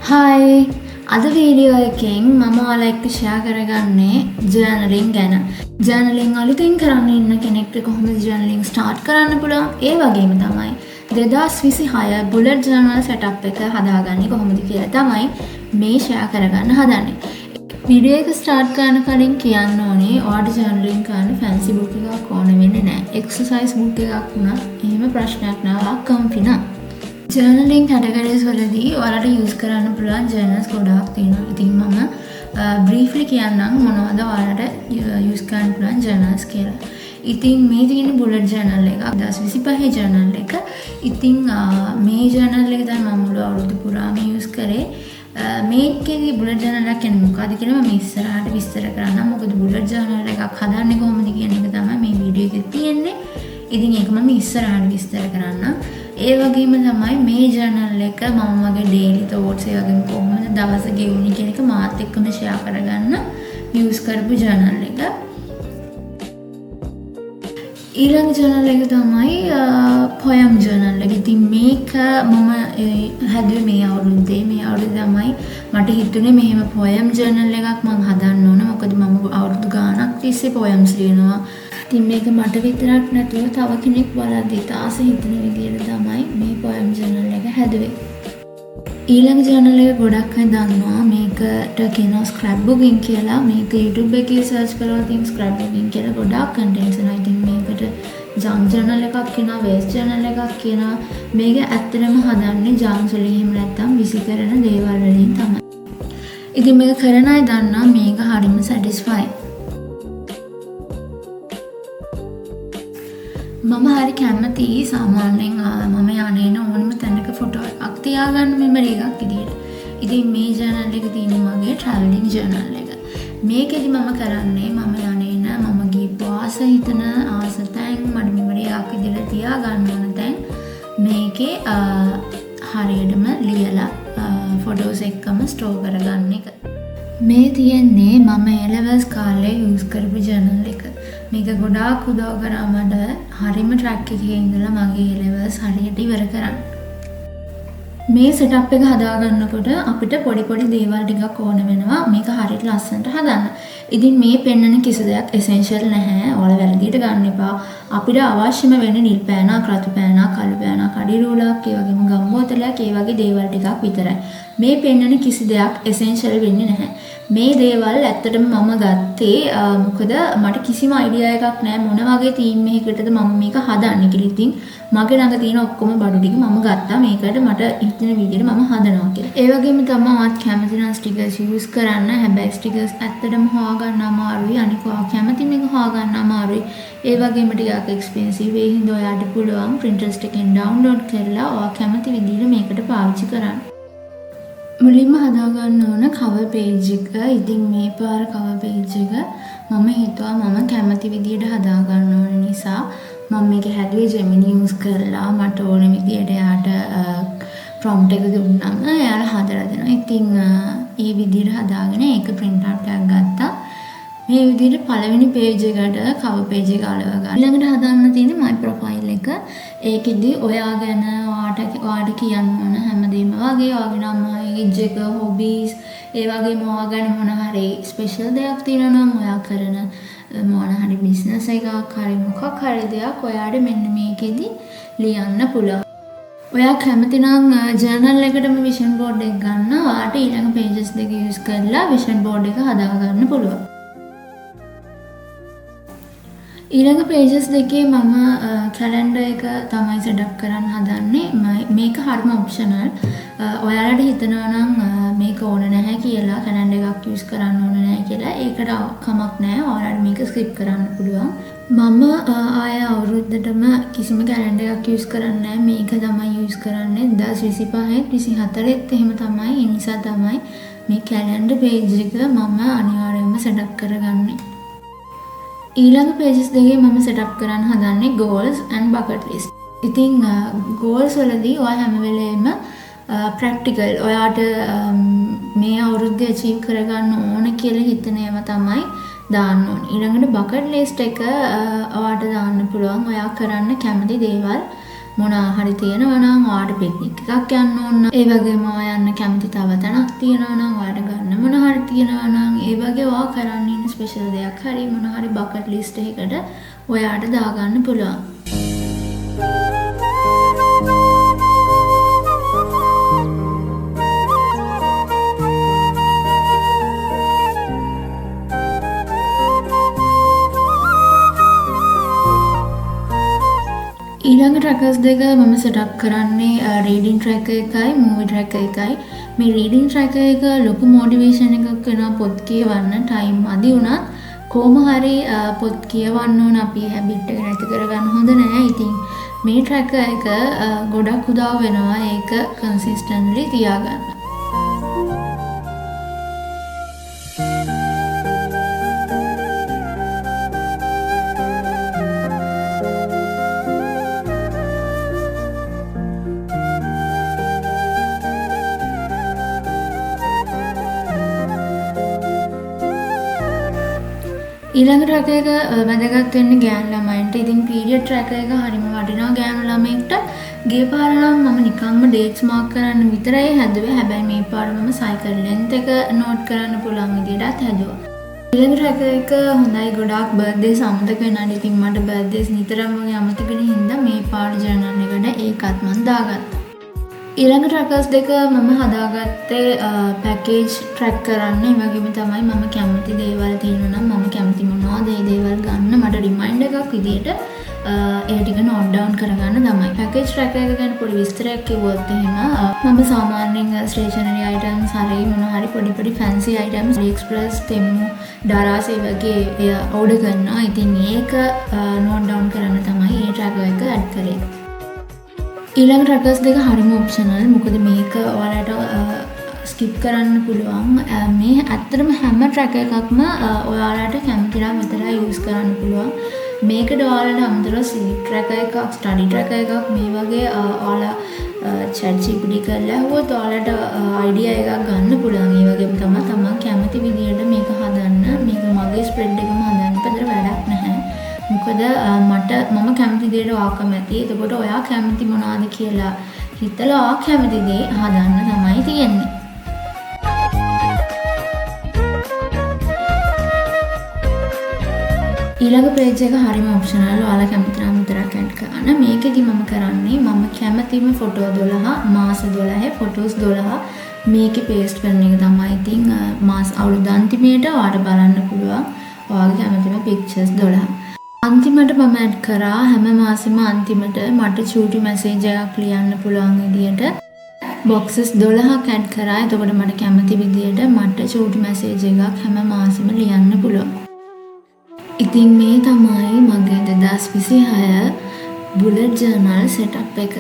Hi අද video එකෙන් මම ඔයාලා එක්ක ෂෙයා කරගන්නේ ජර්නලින් ගැන. ජර්නලින් අලුතෙන් කරන්න ඉන්න කෙනෙක්ට කොහොමද ජර්නලින් ස්ටාර්ට් කරන්න පුළුවන්? ඒ වගේම තමයි 2026 බුලට් ජර්නල් සෙටප් එක හදාගන්නේ කොහොමද කියලා තමයි මේ ෂෙයා කරගන්න හදන්නේ. වීඩියෝ එක ස්ටාර්ට් කරන්න කලින් කියන්න ඕනේ ඔයාලට ජර්නලින් කරන්න ෆැන්සි බුක් එකක් ඕන වෙන්නේ නැහැ. එක්සර්සයිස් බුක් එකක් වුණත් එහෙම ප්‍රශ්නයක් නෑ. ඔයා කම්ෆි නම් ජර්නලින් කැටගරිස් වලදී ඔයාලට යූස් කරන්න පුළුවන් ජර්නල්ස් ගොඩාක් තියෙනවා. ඉතින් මම බ්‍රීෆ්ලි කියන්නම් මොනවද ඔයාලට යූස් කරන්න පුළුවන් ජර්නල්ස් කියලා. ඉතින් මේ තියෙන බුලට් ජර්නල් එක 2025 ජර්නල් එක. ඉතින් මේ ජර්නල් එක තමයි මම මුළු අවුරුදු පුරාම යූස් කරේ. මේකේදී බුලට් ජර්නල් එක කියන්නේ මොකක්ද කියලා මම ඉස්සරහට විස්තර කරන්නම්. මොකද බුලට් ජර්නල් එකක් හදන්නේ කොහොමද කියන එක තමයි මේ වීඩියෝ එකේ තියෙන්නේ. ඉතින් ඒක මම ඉස්සරහට විස්තර කරන්නම්. ඒ වගේම තමයි මේ ජර්නල් එක මම වගේ ඩේලි තෝට්ස් ඒ වගේම කොහොමද දවස ගෙවුනේ කියන එක මාත් එක්කම ෂෙයා කරගන්න යූස් කරපු ජර්නල් එක. ඊළඟ ජර්නල් එක තමයි පොයම් ජර්නල් එක. ඉතින් මේක මම හැදුවේ මේ අවුරුද්දේ. මේ අවුරුද්දේ තමයි මට හිතුනේ මෙහෙම පොයම් ජර්නල් එකක් මම හදන්න ඕන. මොකද මම අවුරුදු ගාණක් තිස්සේ පොයම්ස් ලියනවා. ඉතින් මේක මට විතරක් නැතුව තව කෙනෙක් බලද්දිත් ආස හිතෙන විදිහට තමයි මේ පොයම් ජර්නල් එක හැදුවේ. ඊළඟ ජර්නල් එක ගොඩක් අය දන්නවා මේකට කියනවා ස්ක්‍රැප් බුකින් කියලා. මේක YouTube එකේ සර්ච් කරලා තියෙන ස්ක්‍රැප් බුකින් කියලා ගොඩාක් කන්ටෙන්ට්ස් එනවා. ඉතින් මේකට ජංක් ජර්නල් එකක් කියනවා, වේස්ට් ජර්නල් එකක් කියනවා. මේක ඇත්තටම හදන්නේ ජංක්ස් වලින් එහෙම නැත්නම් විසි කරන දේවල් වලින් තමයි. ඉතින් මේක කරන අය දන්නවා මේක හරිම සැටිස්ෆයි. මම හරි කැමති සාමාන්‍යයෙන් මම යන්නේ ඕනම තැනක ෆොටෝ එකක් තියාගන්න මෙමරි එකක් විදියට. ඉතින් මේ ජර්නල් එක තියෙන්නේ මගේ ට්‍රැවලින් ජර්නල් එක. මේකෙදි මම කරන්නේ මම යන්නේ මම ගිහපු ආස හිතන ආස තැන් මට මෙමරි එකක් විදියට තියාගන්න ඕන තැන් මේකේ හරියටම ලියලා ෆොටෝස් එක්කම ස්ටෝර් කරගන්න එක. මේ තියෙන්නේ මම A-levels කාලේ යූස් කරපු ජර්නල් එක. මේක ගොඩාක් උදව් කරා මට හරිම ට්‍රැක් එකේ ඉඳලා මගේ A-levels හරියට ඉවර කරන්න. මේ සෙටප් එක හදාගන්නකොට අපිට පොඩි පොඩි දේවල් ටිකක් ඕන වෙනවා මේක හරියට ලස්සනට හදන්න. ඉතින් මේ පෙන්නන කිසි දෙයක් එසෙන්ෂල් නැහැ. ඔයාලා වැරදියට ගන්න එපා. අපිට අවශ්‍යම වෙන්නේ නිල් පෑනක්, රතු පෑනක්, කළු පෑනක්, අඩි රූලක්, ඒ වගේම ගම් බෝතලයක්, ඒ වගේ දේවල් ටිකක් විතරයි. මේ පෙන්නන කිසි දෙයක් එසෙන්ෂල් වෙන්නේ නැහැ. මේ දේවල් ඇත්තටම මම ගත්තේ මොකද මට කිසිම අයිඩියා එකක් නැහැ මොන වගේ තීම් එකකටද මම මේක හදන්නේ කියලා. ඉතින් මගේ ළඟ තියෙන ඔක්කොම බඩු ටික මම ගත්තා මේකට මට හිතෙන විදිහට මම හදනවා කියලා. ඒ වගේම තමයි මාත් කැමති නම් ස්ටිකර්ස් යූස් කරන්න. හැබැයි ස්ටිකර්ස් ඇත්තටම හොයාගන්න අමාරුයි. අනික ඔයා කැමති මේක හොයාගන්න අමාරුයි. ඒ වගේම ටිකක් එක්ස්පෙන්සිව්. ඒ හින්දා ඔයාට පුළුවන් Pinterest එකෙන් ඩවුන්ලෝඩ් කරලා ඔයා කැමති විදිහට මේකට පාවිච්චි කරන්න. මුලින්ම හදාගන්න ඕන කවර් පේජ් එක. ඉතින් මේ පාර කවර් පේජ් එක මම හිතුවා මම කැමති විදිහට හදාගන්න ඕන නිසා මම මේක හැදුවේ Gemini යූස් කරලා. මට ඕන විදිහට එයාට ප්‍රොම්ප්ට් එක දුන්නාම එයාලා හදලා දෙනවා. ඉතින් ඒ විදිහට හදාගෙන ඒක print out එකක් ගත්තා. මේ විදිහට පළවෙනි පේජ් එකට කවර් පේජ් එක අලව ගන්න. ඊළඟට හදාන්න තියෙන්නේ my profile එක. ඒකෙදි ඔයා ගැන ඔයාට කියන්න ඕන හැමදේම වගේ ඔයාගේ නම, age එක, hobbies, ඒ වගේම ඔයා ගැන මොන හරි ස්පෙෂල් දෙයක් තියෙනවා නම් ඔයා කරන මොන හරි බිස්නස් එකක් හරි මොකක් හරි දෙයක් ඔයාට මෙන්න මේකෙදි ලියන්න පුළුවන්. ඔයා කැමති නම් ජර්නල් එකටම විෂන් බෝඩ් එක ගන්න. ඔයාට ඊළඟ පේජස් දෙක යූස් කරලා විෂන් බෝඩ් එක හදාගන්න පුළුවන්. ඊළඟ පේජස් දෙකේ මම කැලෙන්ඩර් එක තමයි සෙටප් කරන්න හදන්නේ. මේක හරිම ඔප්ෂනල්. ඔයාලට හිතනවා නම් මේක ඕන නැහැ කියලා කැලෙන්ඩර් එකක් යූස් කරන්න ඕන නැහැ කියලා ඒකට කමක් නැහැ. ඔයාලට මේක ස්කිප් කරන්න පුළුවන්. මම ආය අවුරුද්දටම කිසිම කැලෙන්ඩර් එකක් යූස් කරන්නේ නැහැ. මේක තමයි යූස් කරන්නේ 2025 24 එහෙම තමයි. ඒ නිසා තමයි මේ කැලෙන්ඩර් පේජ් එක මම අනිවාර්යයෙන්ම සෙටප් කරගන්නේ. ඊළඟ පේජස් දෙකේ මම සෙටප් කරන්න හදන්නේ goals and bucket list. ඉතින් goals වලදී ඔයා හැම වෙලේම ප්‍රැක්ටිකල් ඔයාට මේ අවුරුද්දේ achieve කරගන්න ඕන කියලා හිතන ඒවා තමයි දාන්න ඕනේ. ඊළඟට bucket list එක ඔයාට දාන්න පුළුවන් ඔයා කරන්න කැමති දේවල් මොනවා හරි තියෙනවා නම් ඔයාලට පික්නික් එකක් යන්න ඕන. ඒ වගේම ඔයා යන්න කැමති තව තැනක් තියෙනවා නම් ඔයාලට ගන්න මොනවා හරි තියෙනවා නම් ඒ වගේ ඔයා කරන්න ඉන්න ස්පෙෂල් දෙයක් හරි මොනවා හරි බකට් ලිස්ට් එකකට ඔයාට දාගන්න පුළුවන්. ඊළඟ ට්‍රැකර්ස් දෙක මම සෙටප් කරන්නේ රීඩින් ට්‍රැකර් එකයි මූවි ට්‍රැකර් එකයි. මේ රීඩින් ට්‍රැකර් එක ලොකු මොටිවේෂන් එකක් වෙනවා පොත් කියවන්න ටයිම් අඩි වුණත් කොහොම හරි පොත් කියවන්න ඕන අපි හැබිට් එක නැති කරගන්න හොඳ නෑ. ඉතින් මේ ට්‍රැකර් එක ගොඩක් උදව් වෙනවා ඒක කන්සිස්ටන්ට්ලි තියාගන්න. ඊළඟ ට්‍රැකර් එක වැදගත් වෙන්නේ ගෑනු ළමයින්ට. ඉතින් පීරියඩ් ට්‍රැකර් එක හරිම වටිනවා ගෑනු ළමයින්ට. ගිය පාර නම් මම නිකම්ම ඩේට්ස් මාක් කරන්න විතරයි හැදුවේ. හැබැයි මේ පාර මම සයිකල් ලෙන්ත් එක නෝට් කරන්න පුළුවන් විදිහටත් හැදුවා. ඊළඟ ට්‍රැකර් එක හොඳයි ගොඩාක් බර්ත්ඩේස් අමතක වෙනවා. ඉතින් මට බර්ත්ඩේස් නිතරම වගේ අමතක වෙන හින්දා මේ පාර ජර්නල් එකට ඒකත් මම දාගත්තා. ඊළඟ ට්‍රැකර්ස් දෙක මම හදාගත්තේ පැකේජ් ට්‍රැක් කරන්න. ඒ වගේම තමයි මම කැමති දේවල් තියෙනවා නම් මම කැමති මොනවද ඒ දේවල් ගන්න මට රිමයින්ඩර් එකක් විදියට ඒ ටික නෝට් ඩවුන් කරගන්න තමයි. පැකේජ් ට්‍රැකර් එක ගැන පොඩි විස්තරයක් කිව්වොත් එහෙම මම සාමාන්‍යයෙන් ස්ටේෂනරි අයිටම්ස් හරි මොනවා හරි පොඩි ෆැන්සි අයිටම්ස් AliExpress තෙමු ඩාරාස් ඒ වගේ ඕඩර් කරනවා. ඉතින් ඒක නෝට් ඩවුන් කරන්න තමයි මේ ට්‍රැකර් එක ඇඩ් කරේ. ඊළඟ ට්‍රැකර්ස් දෙක හරිම ඔප්ෂනල්. මොකද මේක ඔයාලට ස්කිප් කරන්න පුළුවන්. මේ ඇත්තටම හැම ට්‍රැකර් එකක්ම ඔයාලට කැමති නම් විතරයි යූස් කරන්න පුළුවන්. මේකට ඔයාලට අමතරව ස්ලීප් ට්‍රැකර් එකක්, ස්ටඩි ට්‍රැකර් එකක් මේ වගේ ඔයාලා chat GPT කරලා හුවොත් ඔයාලට අයිඩියා එකක් ගන්න පුළුවන්. ඒ වගේම තමයි තමන් කැමති විදියට මේක හදන්න. මේක මගේ ස්ප්‍රෙඩ් එකම හදන්න පතර වැඩක් නැහැ. මොකද මම කැමති දේට ඔයා කැමති. එතකොට ඔයා කැමති මොනවද කියලා හිතලා ඔයා කැමති දේ හදන්න තමයි තියෙන්නේ. ඊළඟ පේජ් එක හරිම ඔප්ෂනල්. ඔයාලා කැමති නම් විතරක් ඇඩ් කරන්න. මේකෙදි මම කරන්නේ මම කැමතිම ෆොටෝ 12 මාස 12 ෆොටෝස් 12 මේකේ පේස්ට් කරන එක තමයි. ඉතින් මාස අවුරුදු අන්තිමේට ඔයාලට බලන්න පුළුවන් ඔයාගේ කැමතිම පික්චර්ස් 12. අන්තිමට මම ඇඩ් කරා හැම මාසෙම අන්තිමට මට චූටි මැසේජ් එකක් ලියන්න පුළුවන් විදියට බොක්සස් 12ක් ඇඩ් කරා. එතකොට මට කැමති විදියට මට චූටි මැසේජ් එකක් හැම මාසෙම ලියන්න පුළුවන්. ඉතින් මේ තමයි මගේ 2026 බුලට් ජර්නල් සෙටප් එක.